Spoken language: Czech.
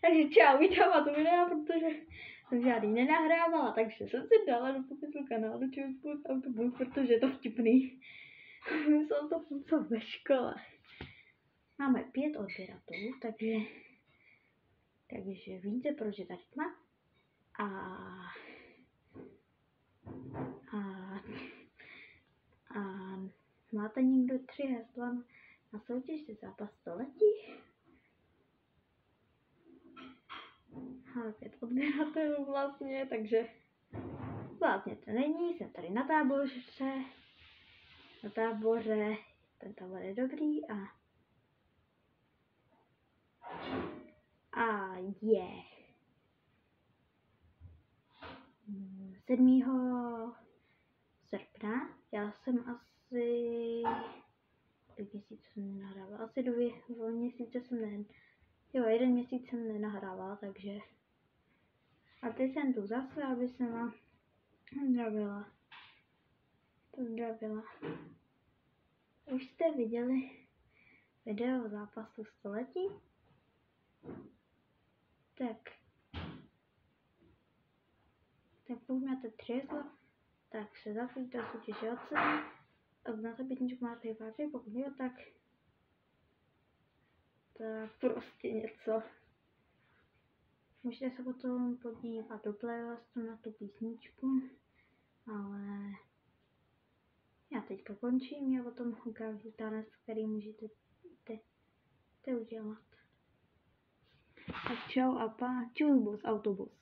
Takže čau, vítám vás u videa, protože jsem žádný nenahrávala, takže jsem si dala do popisu kanálu Čuspus autobus, protože je to vtipný. Jsou to co ve škole. Máme 5 odběratelů, takže víte, proč je tady tma. A máte někdo 3 hesla na soutěž se zápas století? Máme 5 odběratelů vlastně, takže vlastně to není, jsem tady na táboře, ten tábor je dobrý a je 7. srpna, já jsem asi 2 měsíce jsem 1 měsíc jsem nenahrával, takže a teď jsem tu zase, aby jsem vám zdravila. Už jste viděli video o zápasu století? Tak pokud máte 3 hesla, tak se zapojte do soutěže od sebe. Na tabletničku máte i páky, pokud jo, tak prostě něco. Můžete se potom podívat do playlistu na tu písničku, ale já teďka končím, já potom ukážu tanec, který můžete udělat. Tak čau a pa, Čuspus autobus.